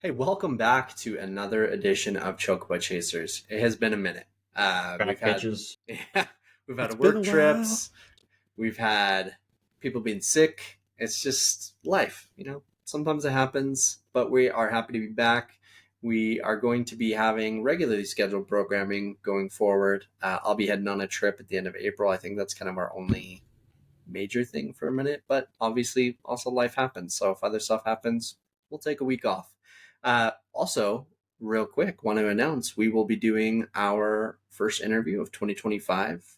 Hey, welcome back to another edition of Chocobo Chasers. It has been a minute. We've Back had bitches. we've It's had been a work while. trips, we've had people being sick. It's just life. Sometimes it happens, but we are happy to be back. We are going to be having regularly scheduled programming going forward. I'll be heading on a trip at the end of April. I think that's kind of our only major thing for a minute, but obviously also life happens. So if other stuff happens, we'll take a week off. Also, real quick, want to announce we will be doing our first interview of 2025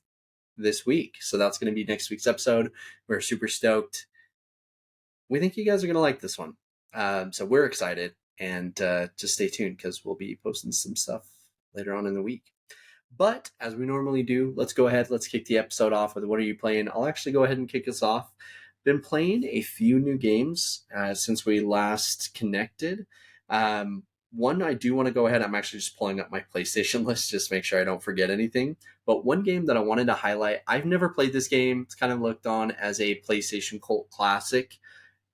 this week. So that's going to be next week's episode. We're super stoked. We think you guys are going to like this one. So we're excited, and just stay tuned because we'll be posting some stuff later on in the week. But as we normally do, let's go ahead. Let's kick the episode off with what are you playing? I'll actually go ahead and kick us off. Been playing a few new games since we last connected. One I do want to go ahead. I'm actually just pulling up my PlayStation list just to make sure I don't forget anything. But one game that I wanted to highlight, I've never played this game. It's kind of looked on as a PlayStation cult classic,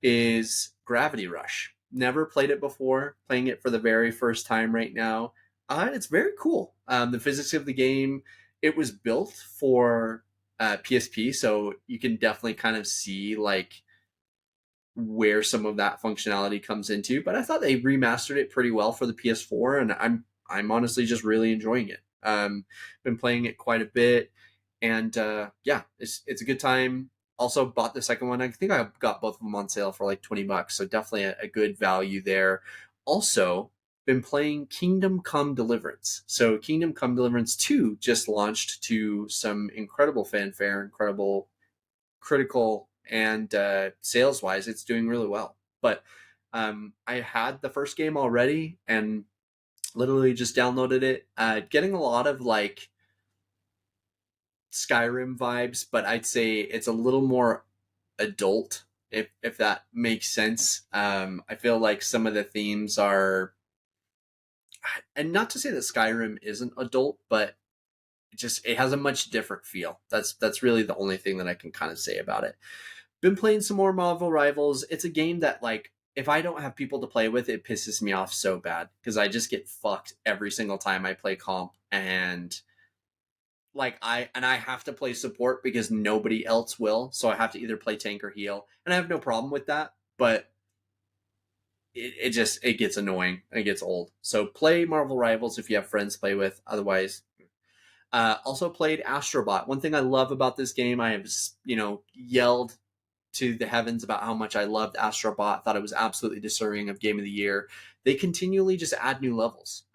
is Gravity Rush. Never played it before. Playing it for the very first time right now. It's very cool. The physics of the game, it was built for PSP, so you can definitely kind of see like where some of that functionality comes into. But I thought they remastered it pretty well for the PS4, and I'm honestly just really enjoying it. Been playing it quite a bit, and yeah, it's a good time. Also bought the second one. I think I got both of them on sale for like $20, so definitely a good value there. Also, been playing Kingdom Come Deliverance. So Kingdom Come Deliverance 2 just launched to some incredible fanfare, incredible critical and sales wise, it's doing really well. But I had the first game already and literally just downloaded it. Getting a lot of like Skyrim vibes, but I'd say it's a little more adult, if that makes sense. I feel like some of the themes are, and not to say that Skyrim isn't adult, but it has a much different feel. That's really the only thing that I can kind of say about it. Been playing some more Marvel Rivals. It's a game that, like, if I don't have people to play with, it pisses me off so bad because I just get fucked every single time I play comp, and I have to play support because nobody else will, so I have to either play tank or heal, and I have no problem with that, but it gets annoying and it gets old. So play Marvel Rivals if you have friends to play with. Otherwise, also played Astrobot. One thing I love about this game, I have yelled to the heavens about how much I loved Astrobot. Thought it was absolutely deserving of Game of the Year. They continually just add new levels.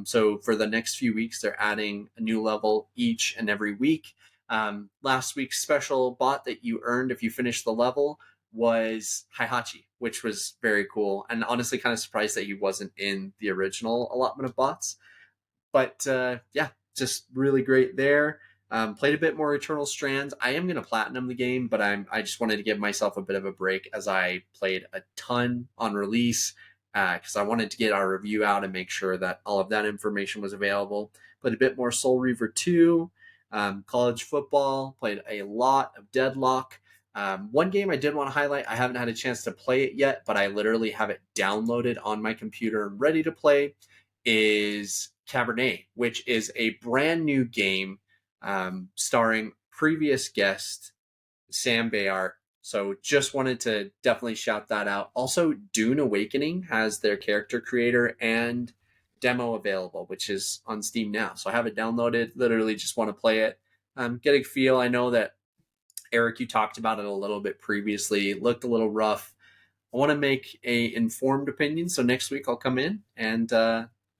So for the next few weeks, they're adding a new level each and every week. Last week's special bot that you earned if you finished the level was Heihachi, which was very cool. And honestly, kind of surprised that he wasn't in the original allotment of bots. But yeah, just really great there. Played a bit more Eternal Strands. I am going to platinum the game, but I just wanted to give myself a bit of a break as I played a ton on release because I wanted to get our review out and make sure that all of that information was available. Played a bit more Soul Reaver 2, college football. Played a lot of Deadlock. One game I did want to highlight, I haven't had a chance to play it yet, but I literally have it downloaded on my computer and ready to play, is Cabernet, which is a brand new game starring previous guest Sam Bayard. So just wanted to definitely shout that out. Also, Dune Awakening has their character creator and demo available, which is on Steam now. So I have it downloaded. Literally just want to play it. Getting feel. I know that Erik, you talked about it a little bit previously. It looked a little rough. I want to make a informed opinion. So next week I'll come in and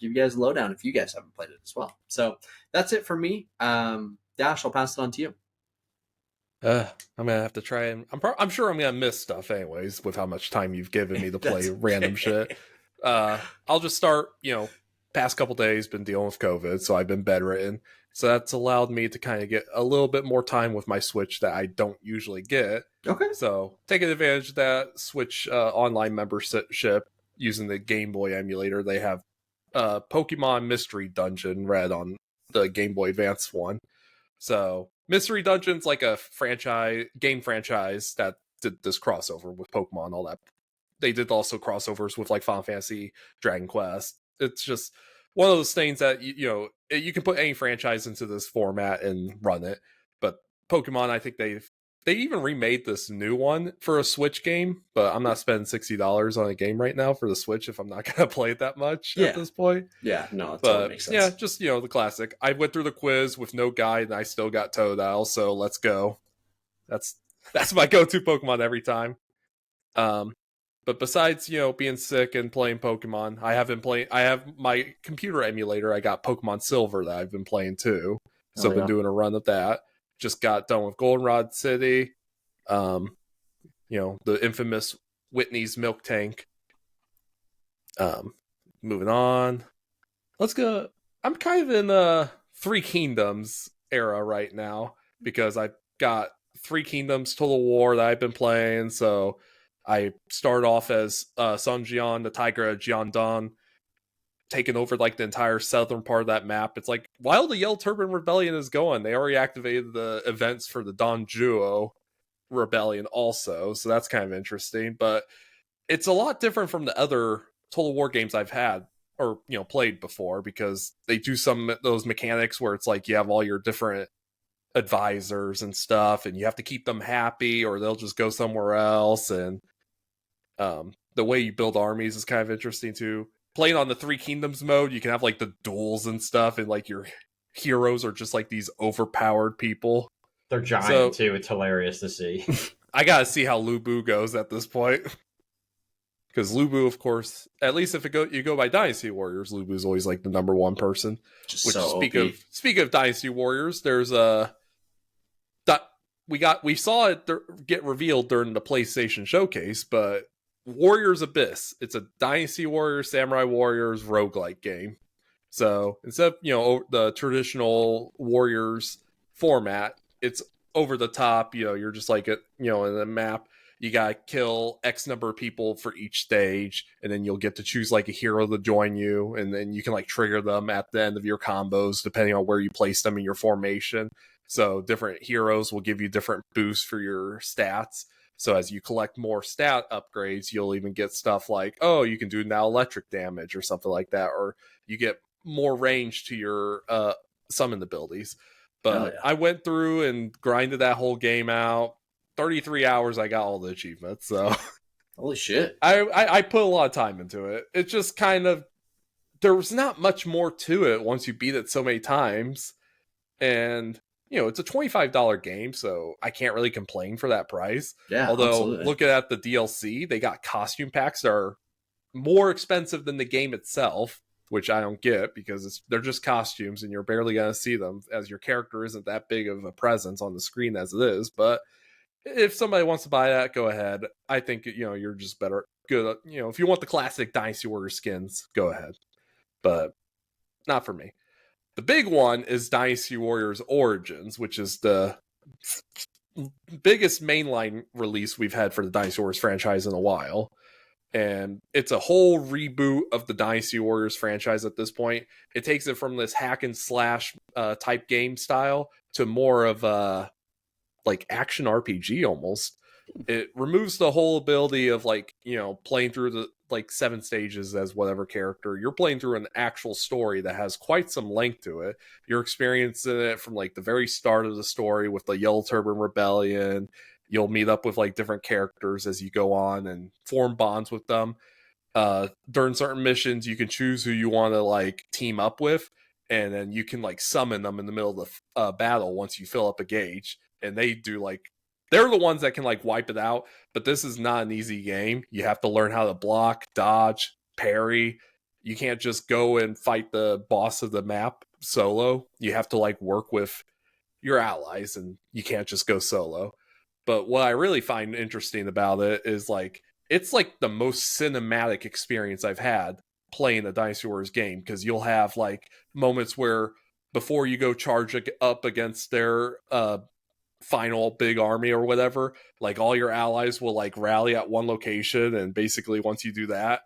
give you guys a lowdown if you guys haven't played it as well. So that's it for me. Dash, I'll pass it on to you. I'm gonna have to try and I'm sure I'm gonna miss stuff anyways with how much time you've given me to play That's random shit. I'll just start. Past couple days been dealing with COVID, so I've been bedridden. So that's allowed me to kind of get a little bit more time with my Switch that I don't usually get. Okay. So taking advantage of that Switch online membership using the Game Boy emulator. They have Pokemon Mystery Dungeon Red on the Game Boy Advance one. So Mystery Dungeon's like a game franchise that did this crossover with Pokemon, all that they did also crossovers with like Final Fantasy, Dragon Quest. It's just one of those things that you can put any franchise into this format and run it. But Pokemon, I think they even remade this new one for a Switch game, but I'm not spending $60 on a game right now for the Switch if I'm not gonna play it that much at this point. Yeah, no, it totally But makes sense. yeah, just the classic. I went through the quiz with no guide and I still got Totodile, so let's go. That's my go-to Pokemon every time. But besides, being sick and playing Pokemon, I have my computer emulator. I got Pokemon Silver that I've been playing too. So I've been doing a run of that. Just got done with Goldenrod City. The infamous Whitney's Milk Tank. Moving on. Let's go. I'm kind of in Three Kingdoms era right now because I've got Three Kingdoms Total War that I've been playing, so I start off as Sun Jian, the Tiger of Jiandong, taking over like the entire southern part of that map. It's like, while the Yellow Turban Rebellion is going, they already activated the events for the Donjuo Rebellion also, so that's kind of interesting. But it's a lot different from the other Total War games I've had or played before, because they do some of those mechanics where it's like you have all your different advisors and stuff, and you have to keep them happy or they'll just go somewhere else. And the way you build armies is kind of interesting too. Playing on the Three Kingdoms mode, you can have like the duels and stuff, and like your heroes are just like these overpowered people. They're giant too. It's hilarious to see. I gotta see how Lubu goes at this point. Because Lubu, of course, at least if you go by Dynasty Warriors, Lubu's always like the number one person. Just which so speak of Dynasty Warriors, there's we saw it get revealed during the PlayStation showcase, but Warriors Abyss, it's a Dynasty Warriors, Samurai Warriors roguelike game. So instead of the traditional Warriors format, it's over the top. You're just like in the map. You gotta kill X number of people for each stage, and then you'll get to choose like a hero to join you, and then you can like trigger them at the end of your combos depending on where you place them in your formation. So different heroes will give you different boosts for your stats. So as you collect more stat upgrades, you'll even get stuff like, oh, you can do now electric damage or something like that, or you get more range to your summon abilities. But I went through and grinded that whole game out. 33 hours, I got all the achievements. So holy shit. I put a lot of time into it. It's just kind of, there was not much more to it once you beat it so many times. And it's a $25 game, so I can't really complain for that price. Yeah, although absolutely. Looking at the DLC, they got costume packs that are more expensive than the game itself, which I don't get, because they're just costumes and you're barely going to see them, as your character isn't that big of a presence on the screen as it is. But if somebody wants to buy that, go ahead. I think you're just better good. If you want the classic Dynasty Warrior skins, go ahead. But not for me. The big one is Dynasty Warriors Origins, which is the biggest mainline release we've had for the Dynasty Warriors franchise in a while. And it's a whole reboot of the Dynasty Warriors franchise at this point. It takes it from this hack and slash type game style to more of a like action RPG almost. It removes the whole ability of like, playing through the like 7 stages as whatever character. You're playing through an actual story that has quite some length to it. You're experiencing it from like the very start of the story with the Yellow Turban Rebellion. You'll meet up with like different characters as you go on and form bonds with them. During certain missions, you can choose who you want to like team up with, and then you can like summon them in the middle of the battle once you fill up a gauge. And they do like, they're the ones that can like wipe it out, but this is not an easy game. You have to learn how to block, dodge, parry. You can't just go and fight the boss of the map solo. You have to like work with your allies, and you can't just go solo. But what I really find interesting about it is like, it's like the most cinematic experience I've had playing a Dynasty Warriors game, because you'll have like moments where before you go charge up against their final big army or whatever, like all your allies will like rally at one location, and basically once you do that,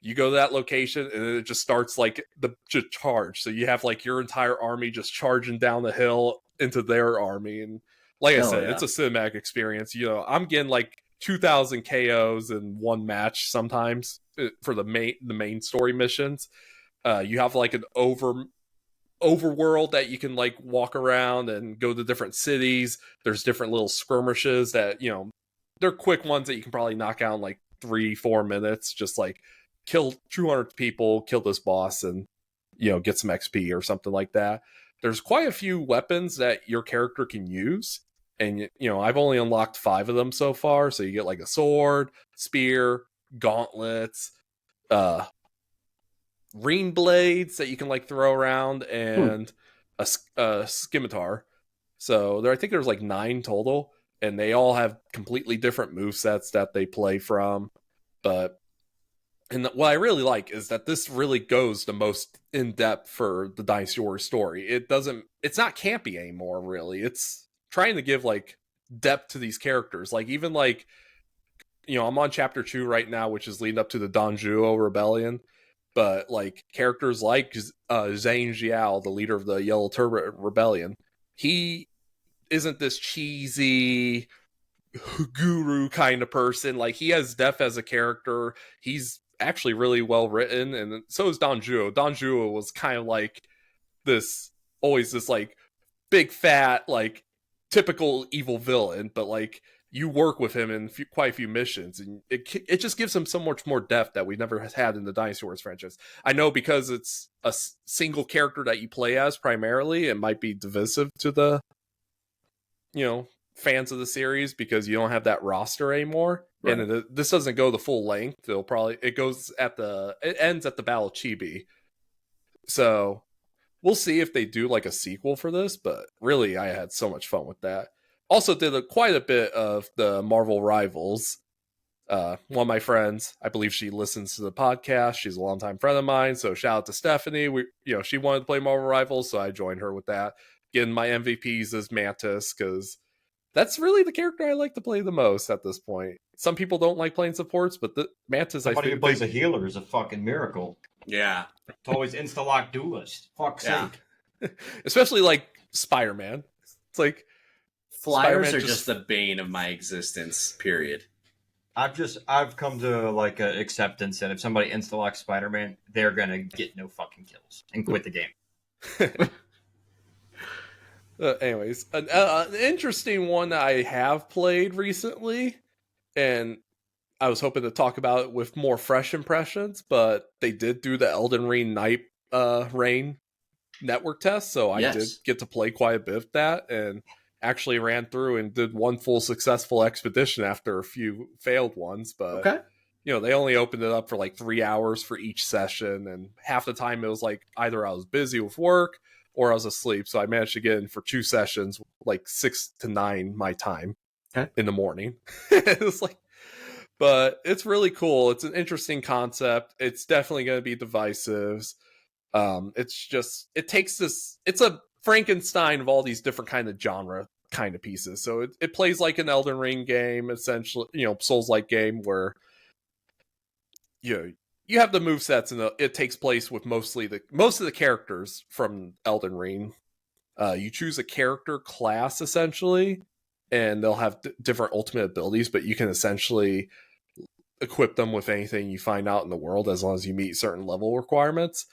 you go to that location and it just starts like the charge. So you have like your entire army just charging down the hill into their army. And like I said, it's a cinematic experience. I'm getting like 2,000 KOs in one match sometimes for the main story missions. You have like an overworld that you can like walk around and go to different cities. There's different little skirmishes that, you know, they're quick ones that you can probably knock out in like 3-4 minutes. Just like kill 200 people, kill this boss, and, you know, get some XP or something like that. There's quite a few weapons that your character can use. And, you know, I've only unlocked 5 of them so far. So you get like a sword, spear, gauntlets, ring blades that you can like throw around, and a scimitar. So I think there's like 9 total, and they all have completely different movesets that they play from. But what I really like is that this really goes the most in depth for the Dynasty Warriors story. It's not campy anymore, really. It's trying to give like depth to these characters. Like, even like, you know, I'm on chapter 2 right now, which is leading up to the Danjuo rebellion. But like characters like Zhang Jiao, the leader of the Yellow Turban Rebellion, he isn't this cheesy guru kind of person. Like, he has depth as a character. He's actually really well written, and so is Danjuo. Danjuo was kind of like always this like big fat like typical evil villain, but like you work with him in quite a few missions, and it just gives him so much more depth that we've never had in the Dynasty Warriors franchise. I know because it's a single character that you play as primarily, it might be divisive to the, you know, fans of the series, because you don't have that roster anymore. Right. And this doesn't go the full length. It ends at the Battle of Chibi. So we'll see if they do like a sequel for this, but really I had so much fun with that. Also did quite a bit of the Marvel Rivals. One of my friends, I believe she listens to the podcast. She's a longtime friend of mine, so shout out to Stephanie. She wanted to play Marvel Rivals, so I joined her with that. Getting my MVPs as Mantis, because that's really the character I like to play the most at this point. Some people don't like playing supports, but the Mantis, somebody who plays a healer is a fucking miracle. Yeah. It's always insta-lock duelist. Fuck's sake. Especially like Spider-Man. It's like flyers are just the bane of my existence, period. I've come to like an acceptance that if somebody insta-locks Spider-Man, they're gonna get no fucking kills and quit the game. Anyways, an interesting one that I have played recently, and I was hoping to talk about it with more fresh impressions, but they did do the Elden Ring Night Rain network test, so I did get to play quite a bit of that, and actually ran through and did one full successful expedition after a few failed ones. But you know, they only opened it up for like 3 hours for each session, and half the time it was like either I was busy with work or I was asleep, so I managed to get in for 2 sessions, like 6 to 9 my time in the morning. It was like, but it's really cool. It's an interesting concept. It's definitely going to be divisive. It's a Frankenstein of all these different kind of genre kind of pieces. So it plays like an Elden Ring game, essentially, you know, Souls-like game where you have the movesets, and it takes place with most of the characters from Elden Ring. You choose a character class essentially, and they'll have different ultimate abilities, but you can essentially equip them with anything you find out in the world as long as you meet certain level requirements.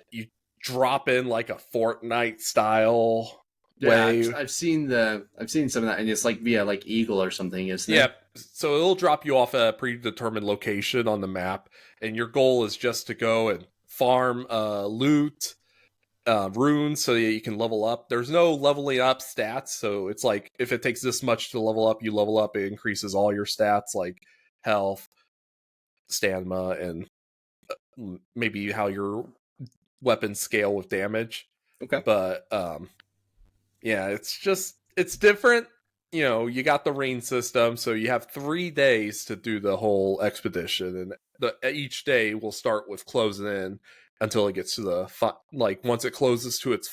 You drop in like a Fortnite style way. I've seen some of that, and it's like via like Eagle or something, isn't it? Yeah, so it'll drop you off a predetermined location on the map, and your goal is just to go and farm loot, runes, so that you can level up. There's no leveling up stats, so it's like if it takes this much to level up, you level up. It increases all your stats like health, stamina, and maybe how your weapons scale with damage. But yeah, it's different. You know, you got the rain system, so you have 3 days to do the whole expedition, and each day will start with closing in until it gets to the once it closes to its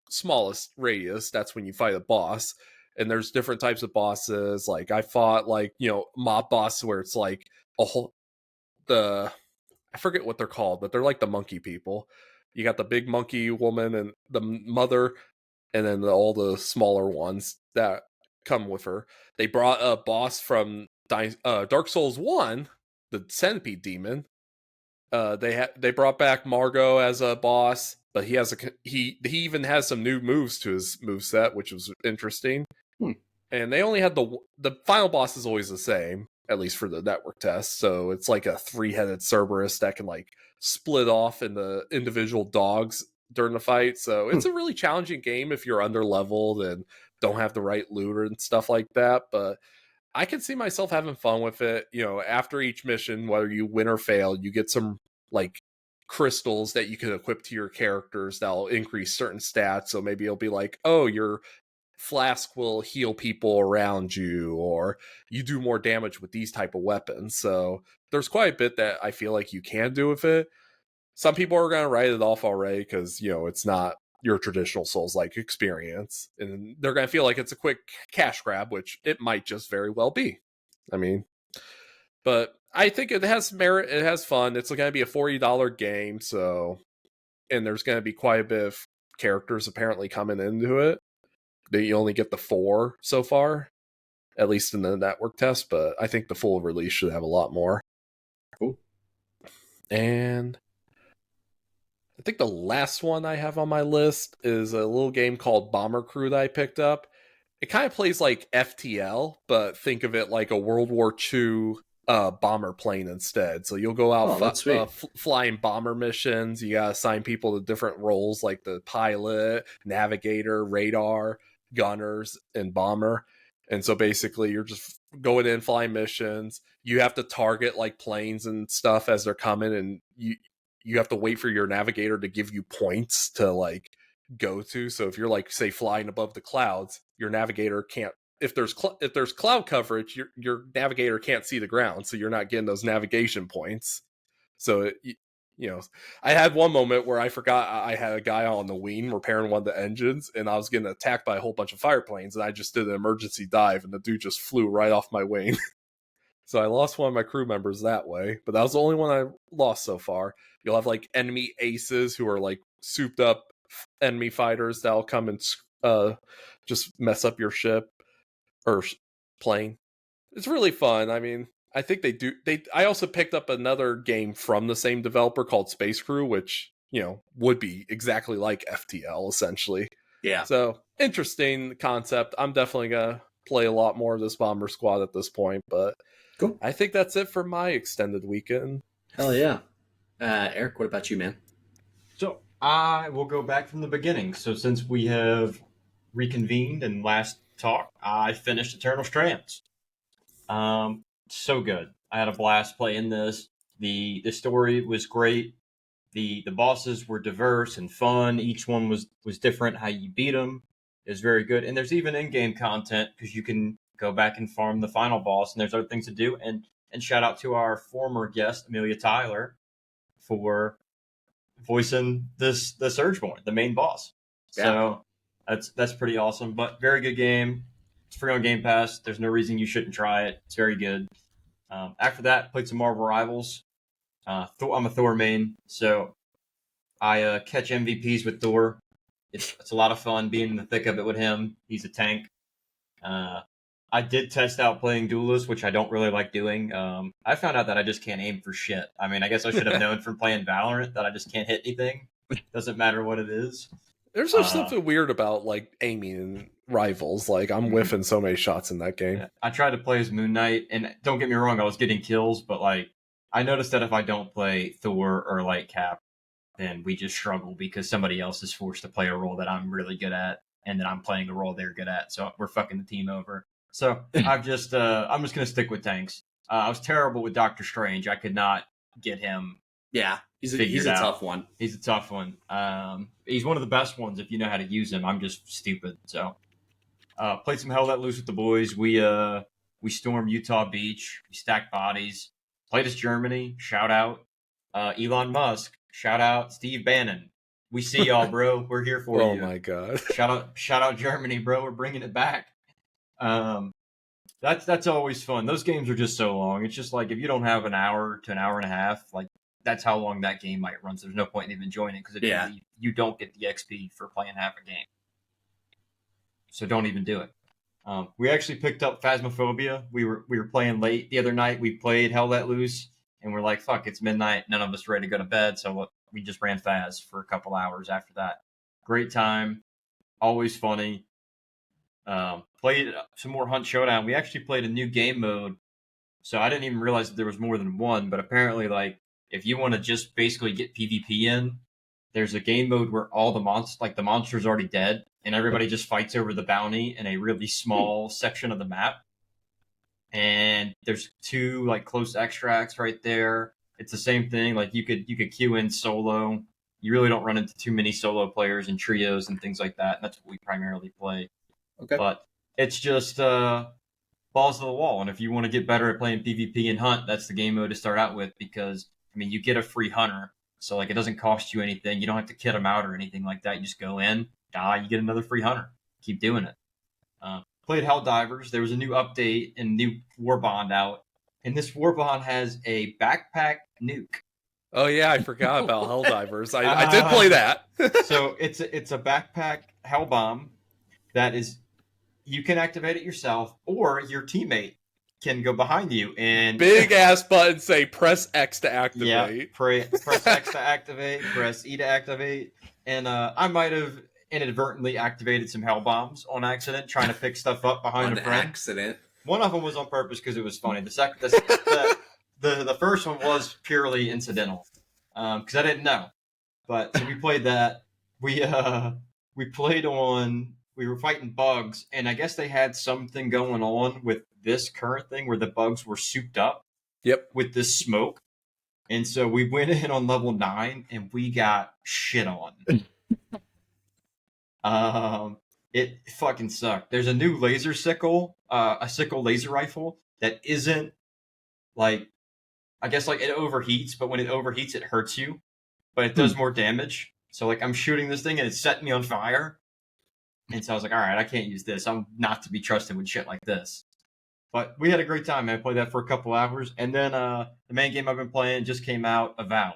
smallest radius, that's when you fight a boss. And there's different types of bosses. Like I fought mob boss where it's like I forget what they're called, but they're like the monkey people. You got the big monkey woman and the mother, and then all the smaller ones that come with her. They brought a boss from Dark Souls 1, the Centipede Demon, they brought back Margot as a boss, but he even has some new moves to his moveset, which was interesting. And they only had the final boss is always the same, at least for the network test. So it's like a 3-headed Cerberus that can like split off into individual dogs during the fight. So it's a really challenging game if you're under leveled and don't have the right loot and stuff like that. But I can see myself having fun with it. You know, after each mission, whether you win or fail, you get some like crystals that you can equip to your characters that'll increase certain stats. So maybe it'll be like, oh, your flask will heal people around you, or you do more damage with these type of weapons. So there's quite a bit that I feel like you can do with it. Some people are going to write it off already because, you know, it's not your traditional Souls-like experience, and they're going to feel like it's a quick cash grab, which it might just very well be. I mean, but I think it has merit. It has fun. It's going to be a $40 game, so, and there's going to be quite a bit of characters apparently coming into it. You only get the 4 so far, at least in the network test, but I think the full release should have a lot more. Cool. And I think the last one I have on my list is a little game called Bomber Crew that I picked up. It kind of plays like FTL, but think of it like a World War II bomber plane instead. So you'll go out flying bomber missions. You gotta assign people to different roles like the pilot, navigator, radar, gunners, and bomber. And so basically you're just going in, flying missions. You have to target like planes and stuff as they're coming, and you have to wait for your navigator to give you points to like go to. So if you're like, say, flying above the clouds, your navigator can't, if there's cloud coverage, your navigator can't see the ground, so you're not getting those navigation points. So you know, I had one moment where I forgot I had a guy on the wing repairing one of the engines, and I was getting attacked by a whole bunch of fire planes, and I just did an emergency dive, and the dude just flew right off my wing. So I lost one of my crew members that way, but that was the only one I lost so far. You'll have like enemy aces who are like souped up enemy fighters that'll come and just mess up your ship or plane. It's really fun. I mean, I think they do. I also picked up another game from the same developer called Space Crew, which, you know, would be exactly like FTL essentially. Yeah. So interesting concept. I'm definitely gonna play a lot more of this Bomber Squad at this point, but cool. I think that's it for my extended weekend. Hell yeah. Eric, what about you, man? So I will go back from the beginning. So since we have reconvened and last talked, I finished Eternal Strands. So good. I had a blast playing this. The story was great. The bosses were diverse and fun. Each one was different. How you beat them is very good. And there's even in-game content because you can go back and farm the final boss, and there's other things to do. And shout out to our former guest, Amelia Tyler, for voicing the Surgeborn, the main boss. Yeah. So that's pretty awesome. But very good game. It's free on Game Pass. There's no reason you shouldn't try it. It's very good. After that, played some Marvel Rivals. I'm a Thor main, so I catch MVPs with Thor. It's a lot of fun being in the thick of it with him. He's a tank. I did test out playing Duelist, which I don't really like doing. I found out that I just can't aim for shit. I mean, I guess I should have known from playing Valorant that I just can't hit anything. Doesn't matter what it is. There's just something weird about like aiming in Rivals. Like I'm whiffing so many shots in that game. Yeah. I tried to play as Moon Knight, and don't get me wrong, I was getting kills, but like I noticed that if I don't play Thor or Lightcap, then we just struggle because somebody else is forced to play a role that I'm really good at, and then I'm playing a role they're good at. So we're fucking the team over. So I'm just gonna stick with tanks. I was terrible with Doctor Strange. I could not get him. Yeah, he's a tough one. He's a tough one. He's one of the best ones if you know how to use him. I'm just stupid. So played some Hell Let Loose with the boys. We stormed Utah Beach. We stacked bodies. Played as Germany. Shout out Elon Musk. Shout out Steve Bannon. We see y'all, bro. We're here for you. Oh my god. Shout out Germany, bro. We're bringing it back. That's always fun. Those games are just so long. It's just like if you don't have an hour to an hour and a half, like that's how long that game might run. So there's no point in even joining because you don't get the XP for playing half a game. So don't even do it. We actually picked up Phasmophobia. We were playing late the other night. We played Hell Let Loose, and we're like, "Fuck, it's midnight. None of us ready to go to bed." So we just ran Phas for a couple hours after that. Great time, always funny. Played some more Hunt Showdown. We actually played a new game mode, so I didn't even realize that there was more than one. But apparently, like if you want to just basically get PvP in, there's a game mode where all the monster's already dead, and everybody just fights over the bounty in a really small section of the map. And there's two like close extracts right there. It's the same thing. Like you could queue in solo. You really don't run into too many solo players and trios and things like that. And that's what we primarily play. Okay. But it's just balls to the wall. And if you want to get better at playing PvP and Hunt, that's the game mode to start out with because I mean you get a free hunter. So like it doesn't cost you anything. You don't have to kit them out or anything like that. You just go in, die, you get another free hunter. Keep doing it. Played Helldivers. There was a new update and new war bond out, and this war bond has a backpack nuke. Oh yeah, I forgot about Helldivers. I did play that. So it's a backpack hell bomb that is you can activate it yourself or your teammate can go behind you and big ass button say press X to activate. Yeah, press X to activate, press E to activate, and I might have inadvertently activated some hell bombs on accident, trying to pick stuff up behind a friend. Accident. One of them was on purpose because it was funny. The first one was purely incidental because I didn't know. But so we played that. We played on. We were fighting bugs, and I guess they had something going on with this current thing where the bugs were souped up. Yep. With this smoke, and so we went in on level 9, and we got shit on. It fucking sucked. There's a new laser sickle, a sickle laser rifle that isn't like, I guess like it overheats, but when it overheats, it hurts you, but it does more damage. So like I'm shooting this thing and it's setting me on fire. And so I was like, all right, I can't use this. I'm not to be trusted with shit like this. But we had a great time, man. I played that for a couple hours. And then the main game I've been playing just came out, Avowed.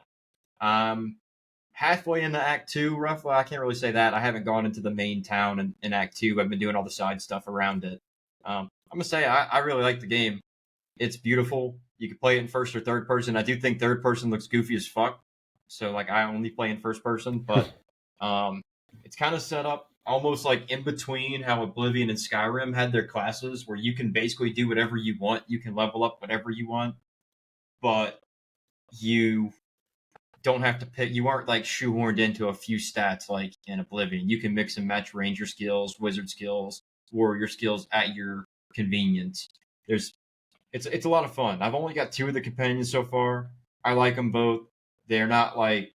Halfway into Act 2, roughly. I can't really say that. I haven't gone into the main town in Act 2. I've been doing all the side stuff around it. I'm going to say I really like the game. It's beautiful. You can play it in first or third person. I do think third person looks goofy as fuck. So, like, I only play in first person. But it's kind of set up almost like in between how Oblivion and Skyrim had their classes where you can basically do whatever you want. You can level up whatever you want. But you don't have to pick. You aren't like shoehorned into a few stats like in Oblivion. You can mix and match ranger skills, wizard skills, warrior skills at your convenience. It's a lot of fun. I've only got 2 of the companions so far. I like them both. They're not like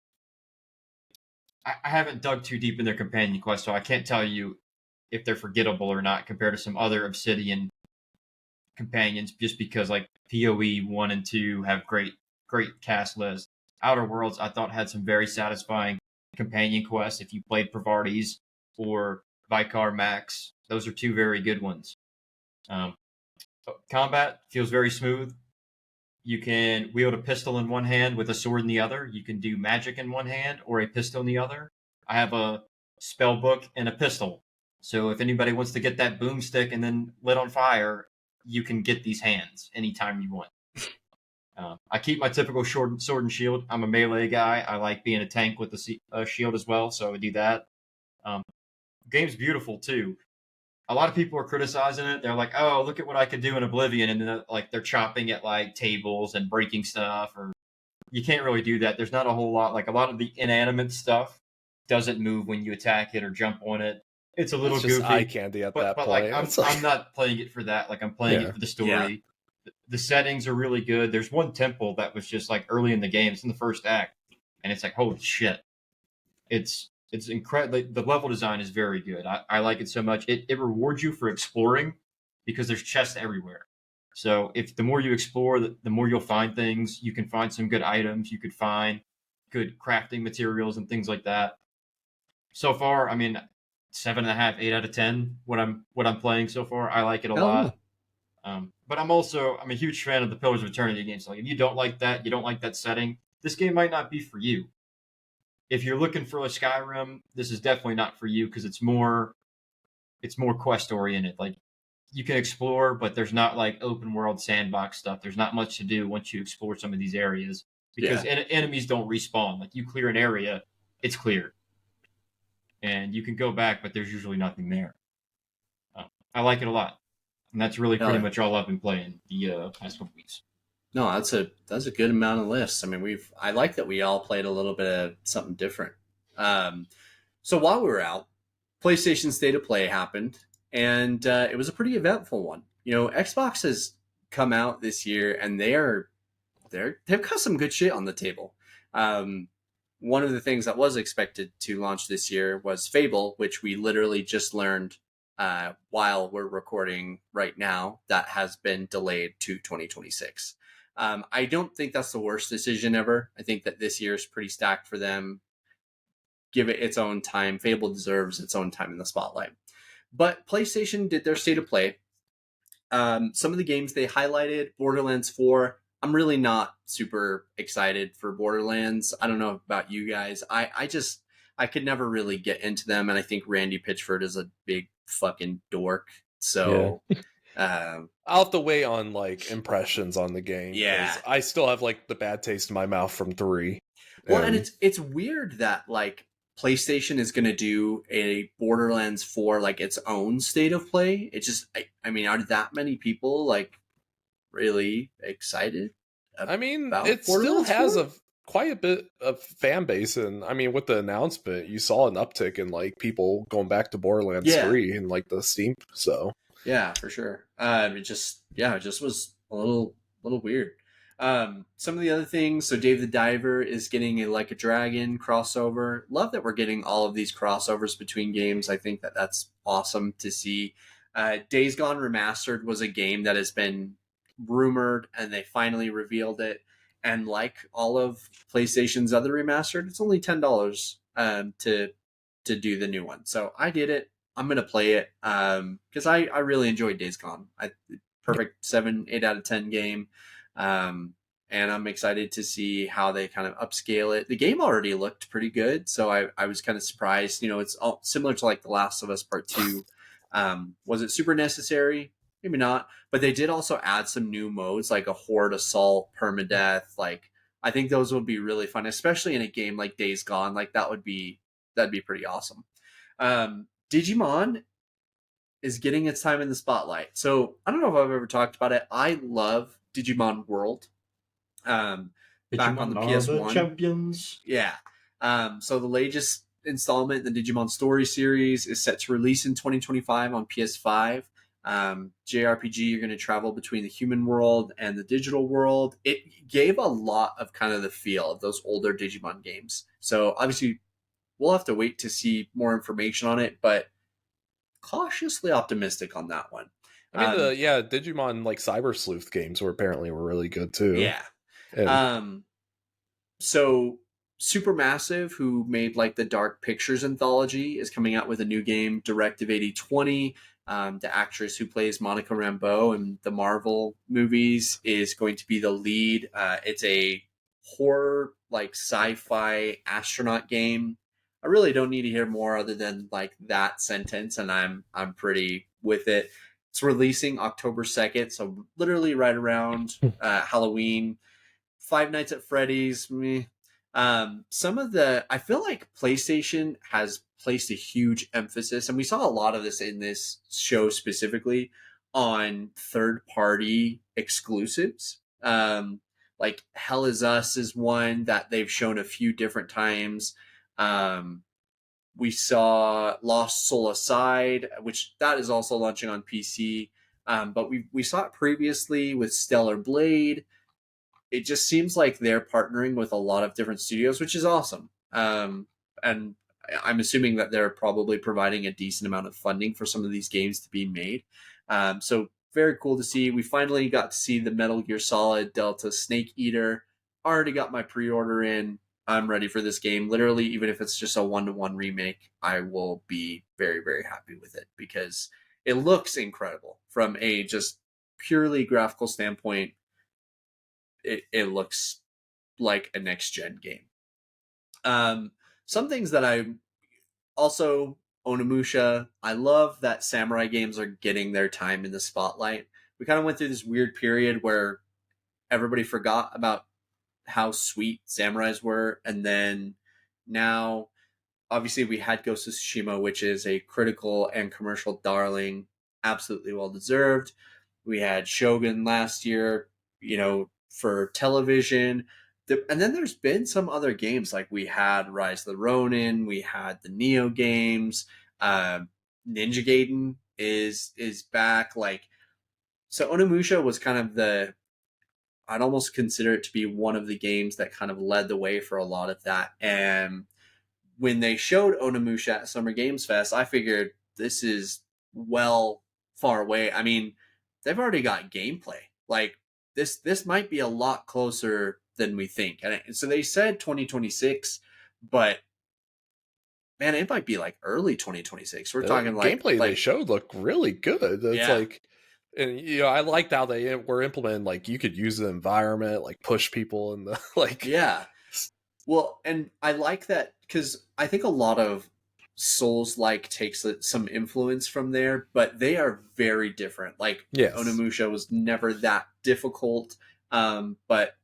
I haven't dug too deep in their companion quest, so I can't tell you if they're forgettable or not compared to some other Obsidian companions. Just because like PoE 1 and 2 have great cast lists. Outer Worlds, I thought, had some very satisfying companion quests. If you played Pravartes or Vicar Max, those are 2 very good ones. Combat feels very smooth. You can wield a pistol in one hand with a sword in the other. You can do magic in one hand or a pistol in the other. I have a spell book and a pistol. So if anybody wants to get that boomstick and then lit on fire, you can get these hands anytime you want. I keep my typical sword and shield. I'm a melee guy. I like being a tank with a shield as well, so I would do that. Game's beautiful, too. A lot of people are criticizing it. They're like, oh, look at what I could do in Oblivion. And then they're chopping at like tables and breaking stuff. Or you can't really do that. There's not a whole lot. Like a lot of the inanimate stuff doesn't move when you attack it or jump on it. It's a little just goofy. Eye candy at that point. Like, I'm not playing it for that. Like I'm playing it for the story. Yeah. The settings are really good. There's one temple that was just like early in the game. It's in the first act. And it's like, holy shit. It's incredible. The level design is very good. I like it so much. It rewards you for exploring because there's chests everywhere. So if the more you explore, the more you'll find things. You can find some good items. You could find good crafting materials and things like that. So far, I mean, 7.5, 8 out of 10. What I'm playing so far, I like it a lot. But I'm a huge fan of the Pillars of Eternity games. Like if you don't like that setting, this game might not be for you. If you're looking for a Skyrim, this is definitely not for you because it's more quest oriented. Like you can explore, but there's not like open world sandbox stuff. There's not much to do once you explore some of these areas because Yeah. enemies don't respawn. Like you clear an area, it's cleared, and you can go back, but there's usually nothing there. I like it a lot, and that's really pretty No, much all I've been playing the past couple weeks. no, that's a good amount of lists. I mean, I like that we all played a little bit of something different. Um, so while we were out, PlayStation State of Play happened, and it was a pretty eventful one. You know, Xbox has come out this year, and they've got some good shit on the table. Um, One of the things that was expected to launch this year was Fable, which we literally just learned while we're recording right now that has been delayed to 2026. I don't think that's the worst decision ever. I think that this year is pretty stacked for them. Give it its own time. Fable deserves its own time in the spotlight. But PlayStation did their state of play. Some of the games they highlighted, Borderlands 4. I'm really not super excited for Borderlands. I don't know about you guys. I could never really get into them, and I think Randy Pitchford is a big fucking dork. So I'll have to wait on like impressions on the game. Yeah. I still have like the bad taste in my mouth from 3. Well, and it's weird that like PlayStation is going to do a Borderlands 4 like its own state of play. It just I mean, are that many people like really excited? I mean, about it still Borderlands has 4? quite a bit of fan base, and I mean, with the announcement, you saw an uptick in like people going back to Borderlands 3 and like the Steam. So yeah, for sure. It just was a little weird. Some of the other things. So Dave the Diver is getting a Like a Dragon crossover. Love that we're getting all of these crossovers between games. I think that that's awesome to see. Days Gone Remastered was a game that has been rumored, and they finally revealed it. And like all of PlayStation's other remastered, it's only $10 to do the new one. So I did it. I'm gonna play it because I really enjoyed Days Gone. Perfect 7-8 out of 10 game. And I'm excited to see how they kind of upscale it. The game already looked pretty good, so I was kind of surprised. You know, it's all similar to like The Last of Us Part 2. Was it super necessary? Maybe not, but they did also add some new modes like a horde assault, permadeath. Like I think those would be really fun, especially in a game like Days Gone. Like that'd be pretty awesome. Digimon is getting its time in the spotlight. So I don't know if I've ever talked about it. I love Digimon World. Back on the PS1. Champions. Yeah. So the latest installment in the Digimon Story series is set to release in 2025 on PS5. JRPG, you're going to travel between the human world and the digital world. It gave a lot of kind of the feel of those older Digimon games. So obviously we'll have to wait to see more information on it, but cautiously optimistic on that one. I mean, Digimon like Cyber Sleuth games were really good too. Yeah. And so Supermassive, who made like the Dark Pictures anthology, is coming out with a new game, Directive 8020. The actress who plays Monica Rambeau in the Marvel movies is going to be the lead. It's a horror, like sci-fi astronaut game. I really don't need to hear more other than like that sentence, and I'm pretty with it. It's releasing October 2nd, so literally right around Halloween. Five Nights at Freddy's. I feel like PlayStation has placed a huge emphasis, and we saw a lot of this in this show specifically, on third-party exclusives. Like Hell Is Us is one that they've shown a few different times. We saw Lost Soul Aside, which that is also launching on PC. But we saw it previously with Stellar Blade. It just seems like they're partnering with a lot of different studios, which is awesome. And I'm assuming that they're probably providing a decent amount of funding for some of these games to be made. So very cool to see. We finally got to see the Metal Gear Solid Delta Snake Eater. Already got my pre-order in. I'm ready for this game. Literally, even if it's just a 1-to-1 remake, I will be very, very happy with it because it looks incredible from a just purely graphical standpoint. It looks like a next gen game. Some things that I'm also Onimusha. I love that samurai games are getting their time in the spotlight. We kind of went through this weird period where everybody forgot about how sweet samurais were, and then now obviously we had Ghost of Tsushima, which is a critical and commercial darling, absolutely well deserved. We had Shogun last year, for television. And then there's been some other games, like we had Rise of the Ronin, we had the Neo games, uh, Ninja Gaiden is back. So Onimusha was kind of I'd almost consider it to be one of the games that kind of led the way for a lot of that. And when they showed Onimusha at Summer Games Fest, I figured this is well far away. I mean, they've already got gameplay. This might be a lot closer than we think. And so they said 2026, but man, it might be early 2026. We're talking gameplay they showed looked really good. It's and I liked how they were implementing you could use the environment, push people in the Yeah. Well, and I like that because I think a lot of Souls-like takes some influence from there, but they are very different. Yes. Onimusha was never that difficult, but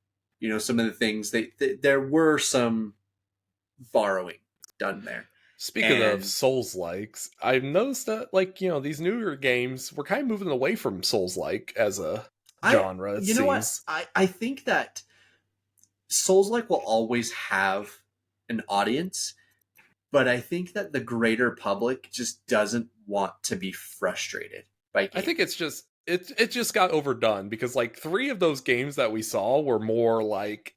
some of the things there were some borrowing done there. Speaking of Souls-likes, I've noticed that these newer games we're kind of moving away from Souls-like as a genre. You know what? I think that Souls-like will always have an audience, but I think that the greater public just doesn't want to be frustrated by games. I think it's just it just got overdone because 3 of those games that we saw were more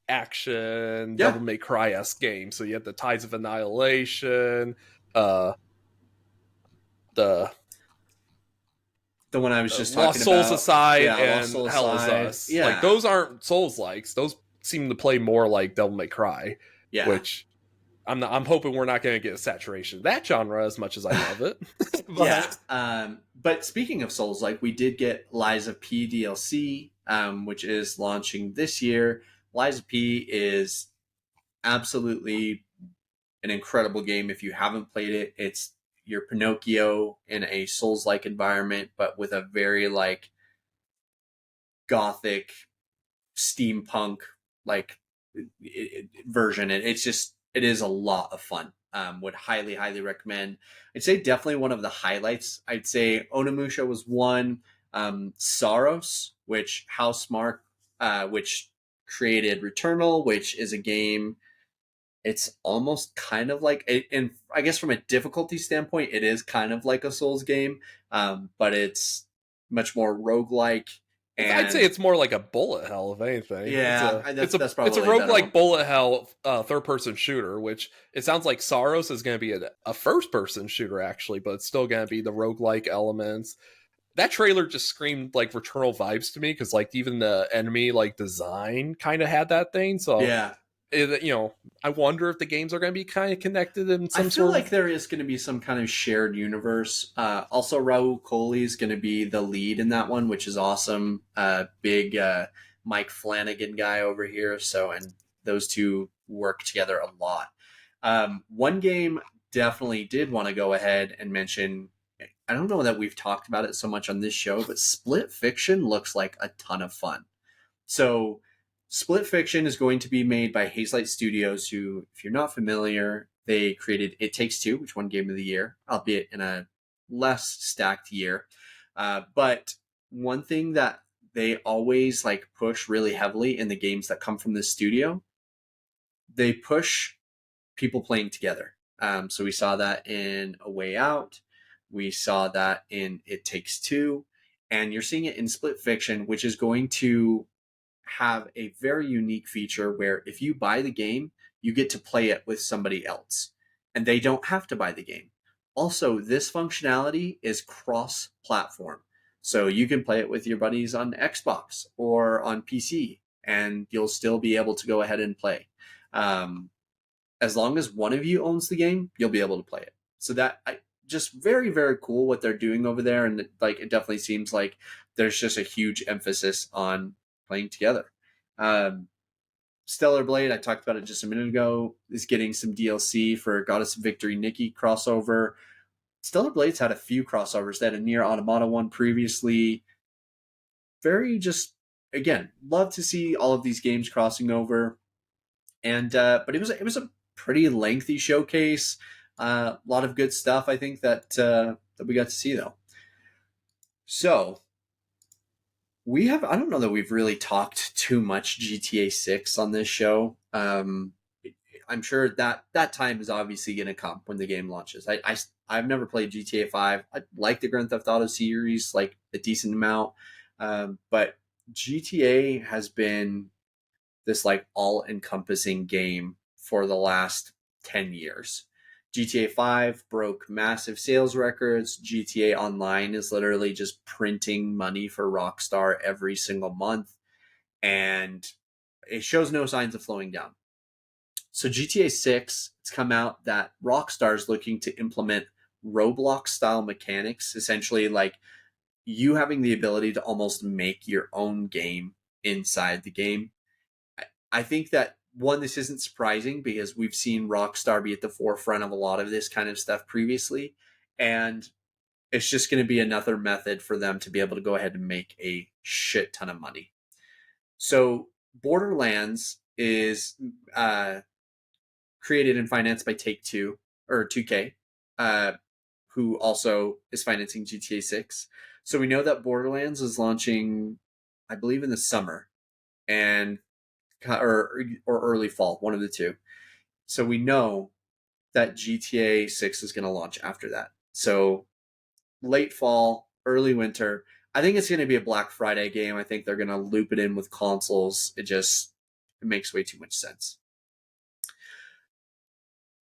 action Devil May Cry-esque games. So you had the Tides of Annihilation, the one I was just talking Lost Souls about. Aside, and Lost Souls Hell Aside. Is Us. Yeah. Those aren't Souls-likes. Those seem to play more like Devil May Cry. Yeah. Which I'm hoping we're not going to get a saturation of that genre as much as I love it. But speaking of Souls, we did get Lies of P DLC, which is launching this year. Lies of P is absolutely an incredible game. If you haven't played it, it's your Pinocchio in a Souls-like environment, but with a very gothic, steampunk version. And it is a lot of fun. Would highly recommend. I'd say definitely one of the highlights. I'd say Onimusha was one. Saros, which Housemarque, which created Returnal, which is a game. It's almost kind of and I guess from a difficulty standpoint, it is kind of like a Souls game, but it's much more roguelike. And I'd say it's more like a bullet hell, if anything. Yeah, it's a probably roguelike bullet hell third-person shooter, which it sounds like Saros is going to be a first-person shooter, actually, but it's still going to be the roguelike elements. That trailer just screamed Returnal vibes to me, because even the enemy design kind of had that thing. So yeah. I wonder if the games are going to be kind of connected in some sort of... I feel there is going to be some kind of shared universe. Also, Raul Coley is going to be the lead in that one, which is awesome. Big Mike Flanagan guy over here. And those two work together a lot. One game definitely did want to go ahead and mention. I don't know that we've talked about it so much on this show, but Split Fiction looks like a ton of fun. So Split Fiction is going to be made by Hazelight Studios, who, if you're not familiar, they created It Takes Two, which won Game of the Year, albeit in a less stacked year. But one thing that they always push really heavily in the games that come from this studio, they push people playing together. So we saw that in A Way Out. We saw that in It Takes Two. And you're seeing it in Split Fiction, which is going to have a very unique feature where if you buy the game, you get to play it with somebody else, and they don't have to buy the game. Also, this functionality is cross-platform, so you can play it with your buddies on Xbox or on PC, and you'll still be able to go ahead and play. As long as one of you owns the game, you'll be able to play it. So just very, very cool what they're doing over there, and it definitely seems like there's just a huge emphasis on playing together. Stellar Blade, I talked about it just a minute ago, is getting some DLC for Goddess of Victory Nikki crossover. Stellar Blades had a few crossovers. They had a Nier Automata one previously. Very just, again, love to see all of these games crossing over. And but it was a pretty lengthy showcase. A lot of good stuff, I think, that we got to see, though. So we have, I don't know that we've really talked too much GTA 6 on this show. I'm sure that time is obviously going to come when the game launches. I've never played GTA 5. I like the Grand Theft Auto series, like a decent amount. But GTA has been this like all-encompassing game for the last 10 years. GTA 5 broke massive sales records. GTA Online is literally just printing money for Rockstar every single month. And it shows no signs of slowing down. So GTA 6, it's come out that Rockstar is looking to implement Roblox-style mechanics, essentially like you having the ability to almost make your own game inside the game. I think that, one, this isn't surprising because we've seen Rockstar be at the forefront of a lot of this kind of stuff previously. And it's just going to be another method for them to be able to go ahead and make a shit ton of money. So Borderlands is created and financed by Take-Two, or 2K, who also is financing GTA 6. So we know that Borderlands is launching, I believe, in the summer, and or early fall, one of the two. So we know that GTA 6 is going to launch after that. So late fall, early winter. I think it's going to be a Black Friday game. I think they're going to loop it in with consoles. It makes way too much sense.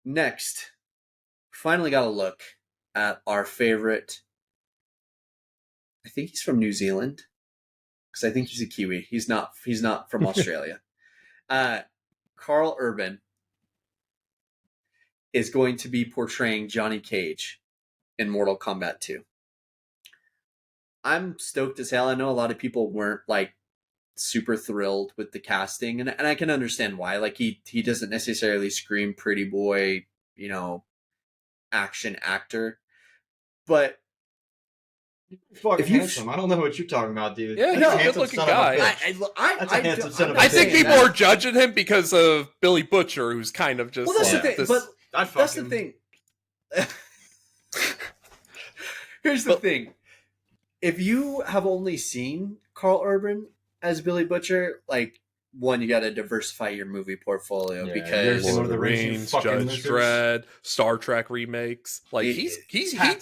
Next, finally got a look at our favorite. I think he's from New Zealand, because I think he's a Kiwi. He's not from Australia. Karl Urban is going to be portraying Johnny Cage in Mortal Kombat 2. I'm stoked as hell. I know a lot of people weren't like super thrilled with the casting, and I can understand why. Like he doesn't necessarily scream pretty boy, action actor, but Fucking if you handsome. I don't know what you're talking about, dude. Yeah, That's he's a handsome good-looking son of a guy. bitch. That's a handsome son of a I bitch. think people are judging him because of Billy Butcher, who's kind of just Well, that's like the thing. this. But that's the thing. Here's the thing. If you have only seen Karl Urban as Billy Butcher, like, one, you got to diversify your movie portfolio, because Lord Lord of of the Rings, Judge Dredd, Star Trek remakes. Like he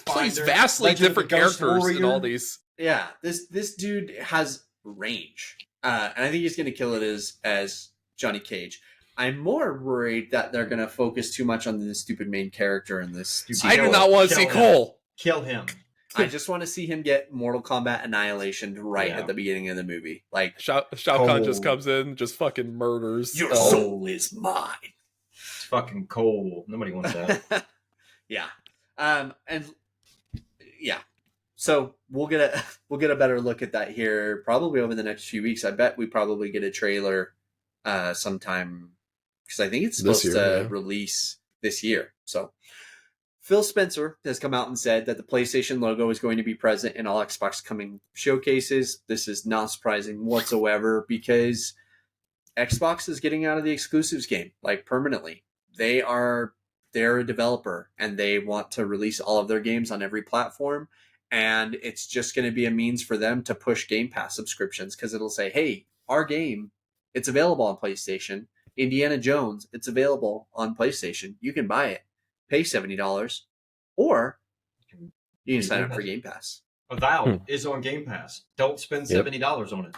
plays vastly Legend of different the Ghost characters in Warrior. all these. yeah, this dude has range, and I think he's going to kill it as Johnny Cage. I'm more worried that they're going to focus too much on the stupid main character in this. I do not want to see Cole. Kill him. I just want to see him get Mortal Kombat Annihilation right at the beginning of the movie. Like, Shao Kahn just comes in, just fucking murders. your soul is mine. It's fucking cold. Nobody wants that. Yeah. And yeah. So we'll get a better look at that here probably over the next few weeks. I bet we probably get a trailer sometime, because I think it's supposed to release this year. So Phil Spencer has come out and said that the PlayStation logo is going to be present in all Xbox coming showcases. This is not surprising whatsoever, because Xbox is getting out of the exclusives game, like, permanently. They're a developer, and they want to release all of their games on every platform, and it's just going to be a means for them to push Game Pass subscriptions, because it'll say, hey, our game, it's available on PlayStation. Indiana Jones, it's available on PlayStation. You can buy it. Pay $70, or you can sign up for Game Pass. Avowed is on Game Pass. Don't spend $70 on it.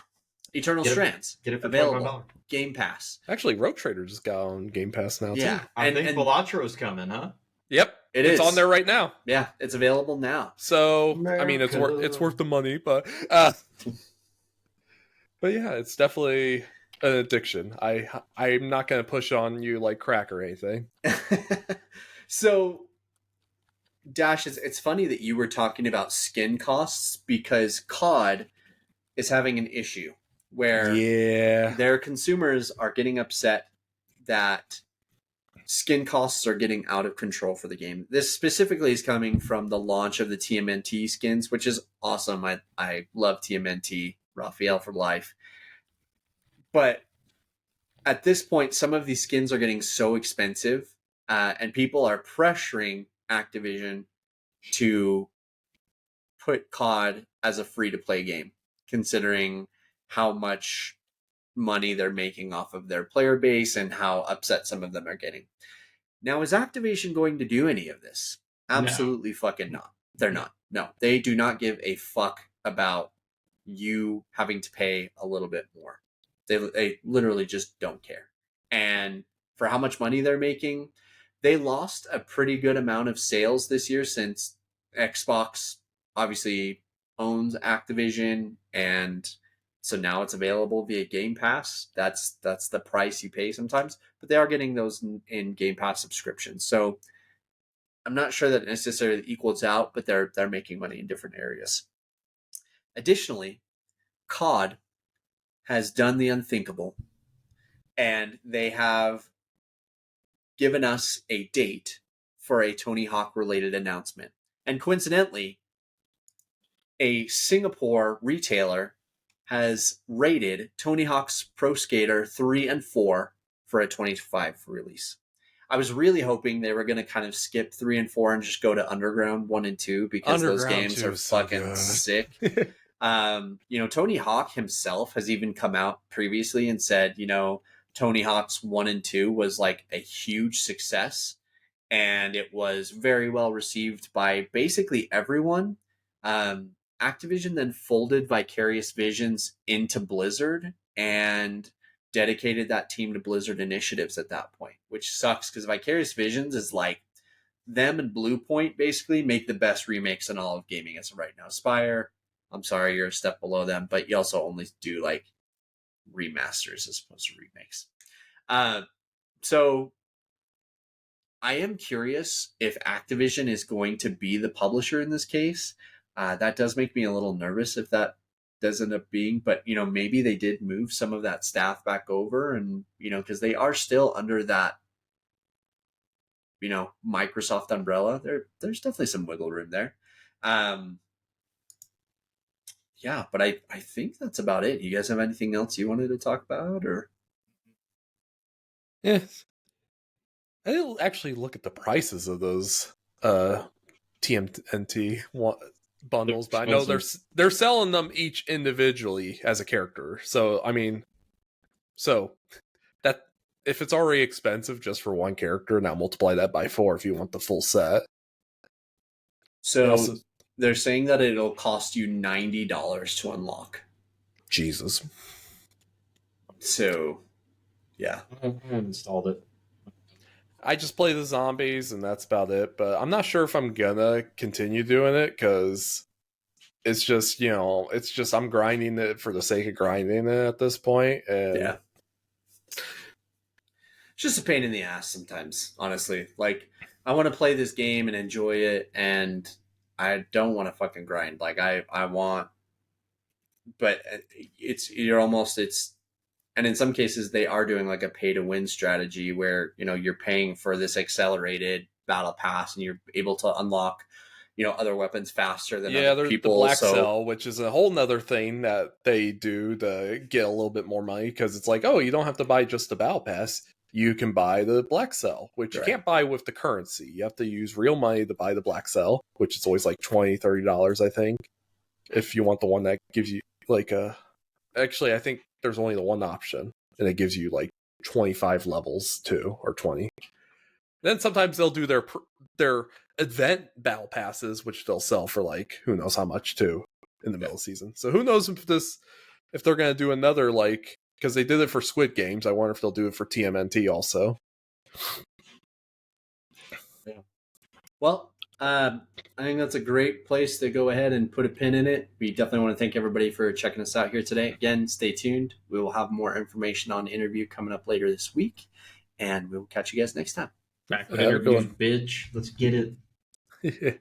Eternal Strands, Get it for available. $25. Game Pass. Actually, Road Trader just got on Game Pass now, too. Yeah. I think Vellatro's coming, huh? Yep. It's on there right now. Yeah, it's available now. So, America. I mean, it's worth the money, but yeah, it's definitely an addiction. I'm not going to push on you like crack or anything. So, Dash, it's funny that you were talking about skin costs, because COD is having an issue where their consumers are getting upset that skin costs are getting out of control for the game. This specifically is coming from the launch of the TMNT skins, which is awesome. I love TMNT, Raphael for life. But at this point, some of these skins are getting so expensive, and people are pressuring Activision to put COD as a free-to-play game, considering how much money they're making off of their player base and how upset some of them are getting. Now, is Activision going to do any of this? Absolutely fucking not. They're not. No, they do not give a fuck about you having to pay a little bit more. They literally just don't care. And for how much money they're making, they lost a pretty good amount of sales this year since Xbox obviously owns Activision, and so now it's available via Game Pass. That's the price you pay sometimes, but they are getting those in Game Pass subscriptions. So I'm not sure that it necessarily equals out, but they're making money in different areas. Additionally, COD has done the unthinkable, and they have given us a date for a Tony Hawk related announcement. And coincidentally, a Singapore retailer has rated Tony Hawk's Pro Skater 3 and 4 for a 25 release. I was really hoping they were going to kind of skip 3 and 4 and just go to Underground 1 and 2 because those games are fucking sick. Tony Hawk himself has even come out previously and said, Tony Hawk's 1 and 2 was like a huge success, and it was very well received by basically everyone. Activision then folded Vicarious Visions into Blizzard and dedicated that team to Blizzard initiatives at that point, which sucks because Vicarious Visions is like them and Blue Point basically make the best remakes in all of gaming as of right now. Spire, I'm sorry, you're a step below them, but you also only do like remasters as opposed to remakes. So I am curious if Activision is going to be the publisher in this case. That does make me a little nervous if that does end up being, but maybe they did move some of that staff back over, and because they are still under that Microsoft umbrella. There's definitely some wiggle room there. Yeah, but I think that's about it. You guys have anything else you wanted to talk about, or? Yes. I didn't actually look at the prices of those TMNT bundles, but I know they're selling them each individually as a character. So that if it's already expensive just for one character, now multiply that by 4 if you want the full set. So they're saying that it'll cost you $90 to unlock. Jesus. So, yeah. I installed it. I just play the zombies and that's about it, but I'm not sure if I'm gonna continue doing it because it's just, I'm grinding it for the sake of grinding it at this point. And yeah. It's just a pain in the ass sometimes, honestly. Like, I want to play this game and enjoy it, and I don't want to fucking grind. Like, I want, but and in some cases they are doing like a pay to win strategy where, you're paying for this accelerated battle pass and you're able to unlock, other weapons faster than other people. The Black Cell, which is a whole nother thing that they do to get a little bit more money, because it's like, oh, you don't have to buy just the battle pass. You can buy the Black Cell, which you can't buy with the currency. You have to use real money to buy the Black Cell, which is always like $20, $30, I think. If you want the one that gives you like actually, I think there's only the one option, and it gives you like 25 levels too, or 20. Then sometimes they'll do their event battle passes, which they'll sell for like who knows how much too in the middle of the season. So who knows if they're gonna do another, like, because they did it for Squid Games. I wonder if they'll do it for TMNT also. Yeah. Well, I think that's a great place to go ahead and put a pin in it. We definitely want to thank everybody for checking us out here today. Again, stay tuned. We will have more information on the interview coming up later this week, and we will catch you guys next time. Back with interviews, bitch. Let's get it.